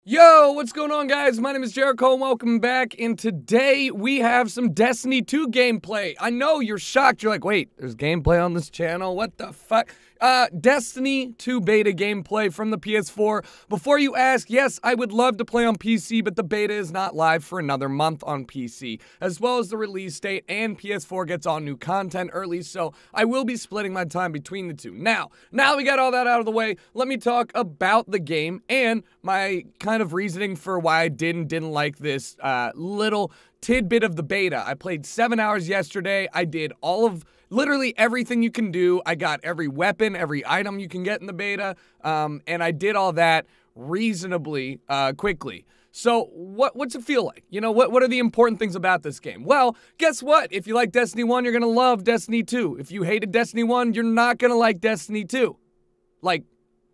Yo, what's going on, guys? My name is Jericho, and welcome back. And today we have some Destiny 2 gameplay. I know you're shocked. You're like, wait, there's gameplay on this channel? What the fuck? Destiny 2 beta gameplay from the PS4. Before you ask, yes, I would love to play on PC, but the beta is not live for another month on PC, as well as the release date, and PS4 gets all new content early, so I will be splitting my time between the two. Now we got all that out of the way, let me talk about the game and my kind of reasoning for why I didn't like this little tidbit of the beta. I played 7 hours yesterday. I did all of literally everything you can do. I got every weapon, every item you can get in the beta, and I did all that reasonably quickly. So what's it feel like? You know, what are the important things about this game? Well, guess what? If you like Destiny 1, you're gonna love Destiny 2. If you hated Destiny 1, you're not gonna like Destiny 2. Like,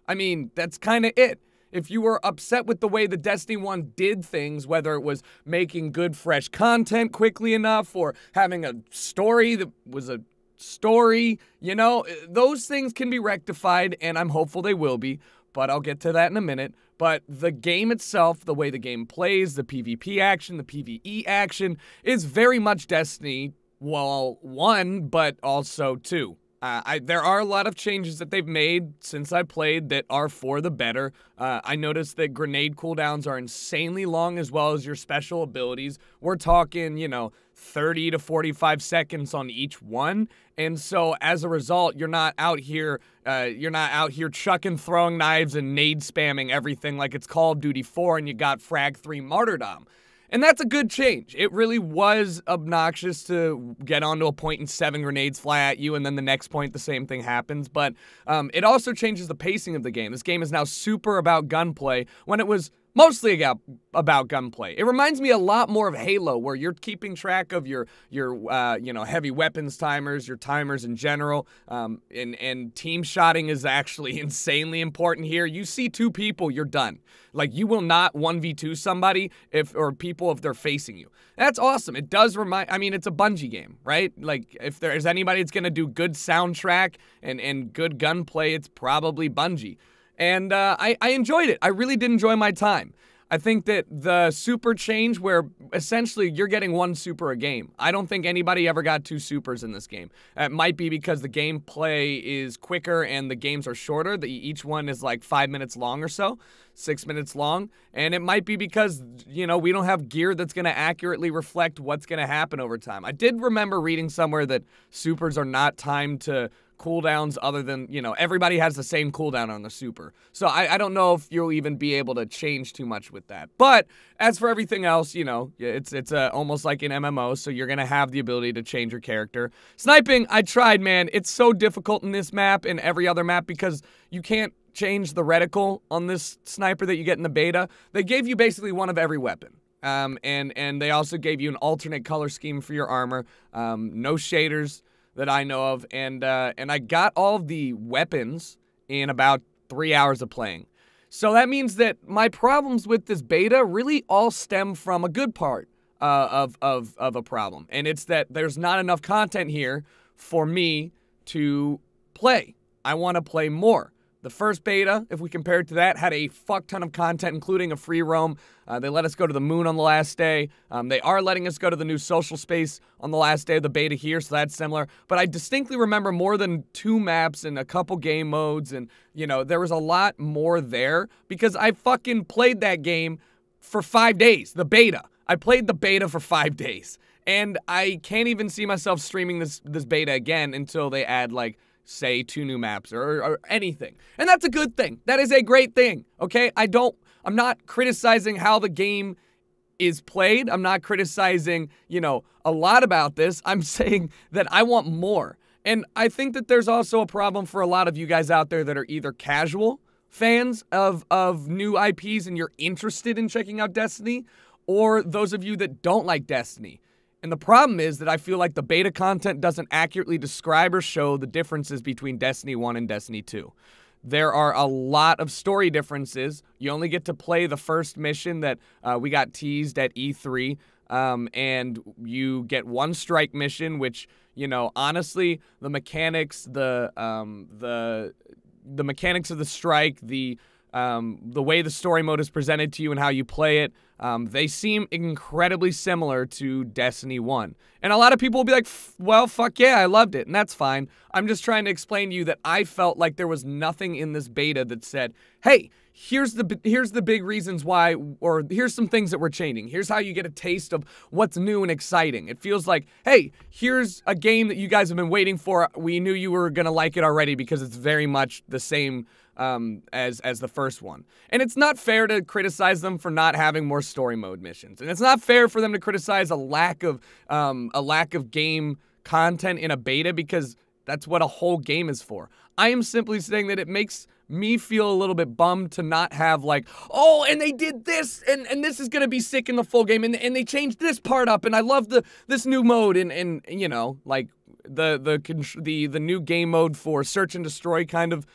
I mean, that's kind of it. If you were upset with the way the Destiny 1 did things, whether it was making good, fresh content quickly enough or having a story that was a story, you know, those things can be rectified, and I'm hopeful they will be, but I'll get to that in a minute. But the game itself, the way the game plays, the PvP action, the PvE action, is very much Destiny, well, 1, but also 2. There are a lot of changes that they've made since I played that are for the better. I noticed that grenade cooldowns are insanely long, as well as your special abilities. We're talking, you know, 30 to 45 seconds on each one. And so as a result, you're not out here chucking throwing knives and nade spamming everything like it's Call of Duty 4 and you got Frag 3 Martyrdom. And that's a good change. It really was obnoxious to get onto a point and 7 grenades fly at you, and then the next point the same thing happens. But it also changes the pacing of the game. This game is now super about gunplay when it was mostly about gunplay. It reminds me a lot more of Halo, where you're keeping track of your heavy weapons timers, your timers in general, and team shotting is actually insanely important here. You see 2 people, you're done. Like, you will not 1v2 somebody if they're facing you. That's awesome. It does remind, I mean, it's a Bungie game, right? Like, if there's anybody that's gonna do good soundtrack and good gunplay, it's probably Bungie. And I enjoyed it. I really did enjoy my time. I think that the super change where essentially you're getting 1 super a game. I don't think anybody ever got 2 supers in this game. It might be because the gameplay is quicker and the games are shorter. Each one is like 5 minutes long or so, 6 minutes long. And it might be because, you know, we don't have gear that's going to accurately reflect what's going to happen over time. I did remember reading somewhere that supers are not timed to cooldowns other than, you know, everybody has the same cooldown on the super. So I don't know if you'll even be able to change too much with that. But as for everything else, you know, it's almost like an MMO, so you're going to have the ability to change your character. Sniping, I tried, man. It's so difficult in this map and every other map because you can't change the reticle on this sniper that you get in the beta. They gave you basically one of every weapon. And they also gave you an alternate color scheme for your armor. No shaders that I know of, and I got all of the weapons in about 3 hours of playing. So that means that my problems with this beta really all stem from a good part of a problem, and it's that there's not enough content here for me to play. I want to play more. The first beta, if we compare it to that, had a fuck ton of content, including a free roam. They let us go to the moon on the last day. They are letting us go to the new social space on the last day of the beta here, so that's similar. But I distinctly remember more than 2 maps and a couple game modes, and, you know, there was a lot more there because I fucking played that game for 5 days, the beta. I played the beta for 5 days, and I can't even see myself streaming this beta again until they add, like, say 2 new maps or anything. And that's a good thing. That is a great thing, okay? I'm not criticizing how the game is played. I'm not criticizing, you know, a lot about this. I'm saying that I want more. And I think that there's also a problem for a lot of you guys out there that are either casual fans of new IPs and you're interested in checking out Destiny, or those of you that don't like Destiny. And the problem is that I feel like the beta content doesn't accurately describe or show the differences between Destiny 1 and Destiny 2. There are a lot of story differences. You only get to play the first mission that we got teased at E3, and you get 1 strike mission, which, you know, honestly, the mechanics, the mechanics of the strike, the the way the story mode is presented to you and how you play it, they seem incredibly similar to Destiny 1. And a lot of people will be like, well, fuck yeah, I loved it, and that's fine. I'm just trying to explain to you that I felt like there was nothing in this beta that said, hey, here's the big reasons why, or here's some things that we're changing. Here's how you get a taste of what's new and exciting. It feels like, hey, here's a game that you guys have been waiting for. We knew you were going to like it already because it's very much the same as the first one. And it's not fair to criticize them for not having more story mode missions. And it's not fair for them to criticize a lack of game content in a beta, because that's what a whole game is for. I am simply saying that it makes me feel a little bit bummed to not have like, oh, and they did this, and this is gonna be sick in the full game, and they changed this part up, and I love this new mode, and you know, like the new game mode for search and destroy kind of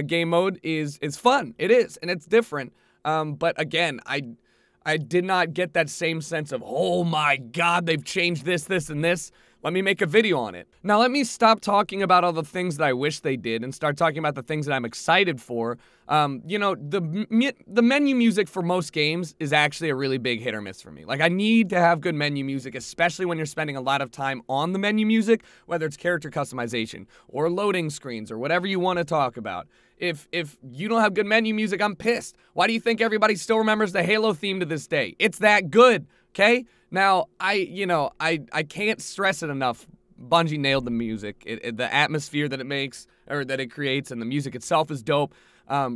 game mode is fun. It is, and it's different. But again, I did not get that same sense of, oh my god, they've changed this, and this. Let me make a video on it. Now let me stop talking about all the things that I wish they did and start talking about the things that I'm excited for. You know, the menu music for most games is actually a really big hit or miss for me. Like, I need to have good menu music, especially when you're spending a lot of time on the menu music, whether it's character customization or loading screens or whatever you want to talk about. If you don't have good menu music, I'm pissed. Why do you think everybody still remembers the Halo theme to this day? It's that good, okay? Now, I can't stress it enough. Bungie nailed the music, the atmosphere that it makes, or that it creates, and the music itself is dope.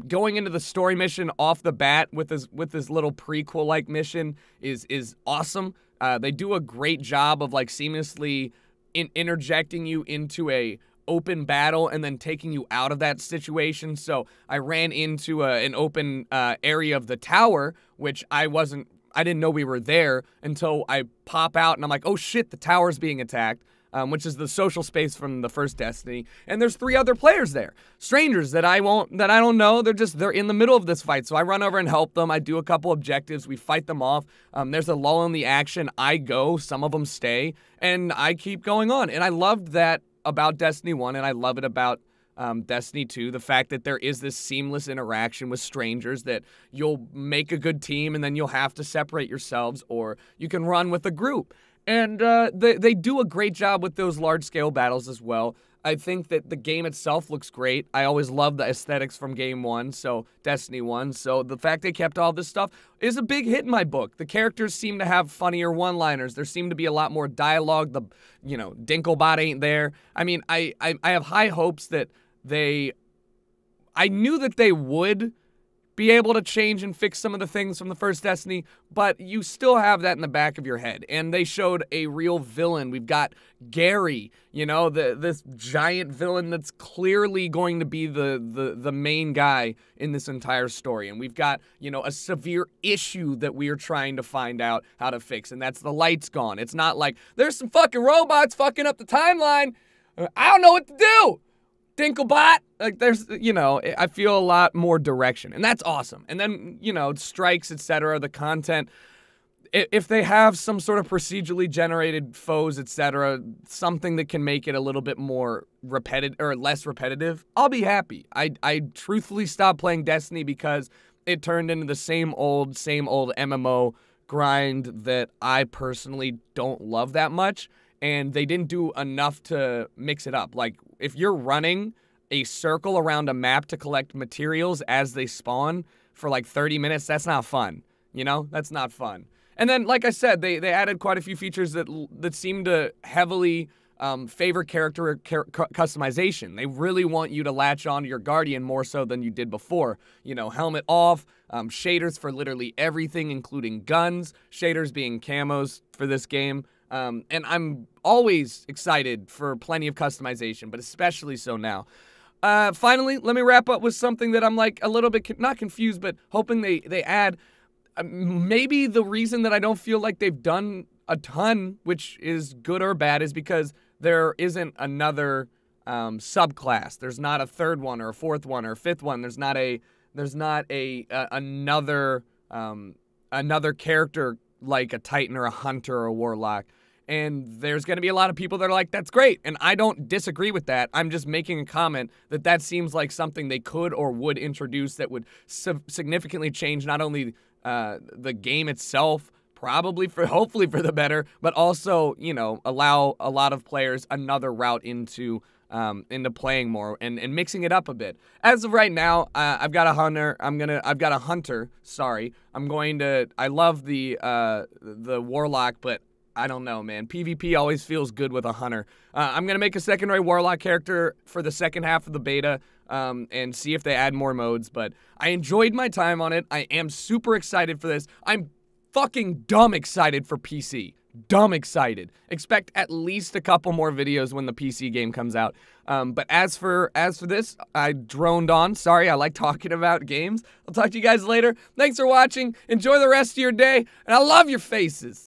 Going into the story mission off the bat with this little prequel-like mission is awesome. They do a great job of like seamlessly interjecting you into a open battle and then taking you out of that situation. So I ran into an open area of the tower, which I didn't know we were there until I pop out and I'm like, oh shit, the tower's being attacked, which is the social space from the first Destiny. And there's 3 other players there, strangers that I don't know. They're in the middle of this fight. So I run over and help them. I do a couple objectives. We fight them off. There's a lull in the action. I go, some of them stay, and I keep going on. And I loved that about Destiny 1, and I love it about Destiny 2, the fact that there is this seamless interaction with strangers, that you'll make a good team and then you'll have to separate yourselves, or you can run with a group. And they do a great job with those large-scale battles as well. I think that the game itself looks great. I always loved the aesthetics from Game 1, so Destiny 1. So the fact they kept all this stuff is a big hit in my book. The characters seem to have funnier one-liners. There seem to be a lot more dialogue. The, Dinklebot ain't there. I mean, I have high hopes that I knew that they would be able to change and fix some of the things from the first Destiny, but you still have that in the back of your head. And they showed a real villain. We've got Gary, this giant villain that's clearly going to be the main guy in this entire story. And we've got, a severe issue that we are trying to find out how to fix, and that's the lights gone. It's not like, there's some fucking robots fucking up the timeline. I don't know what to do. Dinklebot, like there's, I feel a lot more direction, and that's awesome. And then, strikes, etc., the content, if they have some sort of procedurally generated foes, etc., something that can make it a little bit more repetitive or less repetitive, I'll be happy. I truthfully stopped playing Destiny because it turned into the same old MMO grind that I personally don't love that much. And they didn't do enough to mix it up. Like, if you're running a circle around a map to collect materials as they spawn for like 30 minutes, that's not fun. That's not fun. And then, like I said, they added quite a few features that seem to heavily favor character customization. They really want you to latch on to your Guardian more so than you did before. Helmet off, shaders for literally everything, including guns, shaders being camos for this game. And I'm always excited for plenty of customization, but especially so now. Finally, let me wrap up with something that I'm like a little bit, not confused, but hoping they add. Maybe the reason that I don't feel like they've done a ton, which is good or bad, is because there isn't another subclass. There's not a 3rd one or a 4th one or a 5th one. There's not another character like a Titan or a Hunter or a Warlock. And there's going to be a lot of people that are like, that's great. And I don't disagree with that. I'm just making a comment that that seems like something they could or would introduce that would significantly change not only the game itself, hopefully for the better, but also, you know, allow a lot of players another route into playing more and mixing it up a bit. As of right now, I've got a hunter. Sorry, I love the warlock, but I don't know, man. PvP always feels good with a hunter. I'm going to make a secondary warlock character for the second half of the beta and see if they add more modes, but I enjoyed my time on it. I am super excited for this. I'm fucking dumb excited for PC. Dumb excited. Expect at least a couple more videos when the PC game comes out. But as for this, I droned on. Sorry, I like talking about games. I'll talk to you guys later. Thanks for watching. Enjoy the rest of your day, and I love your faces.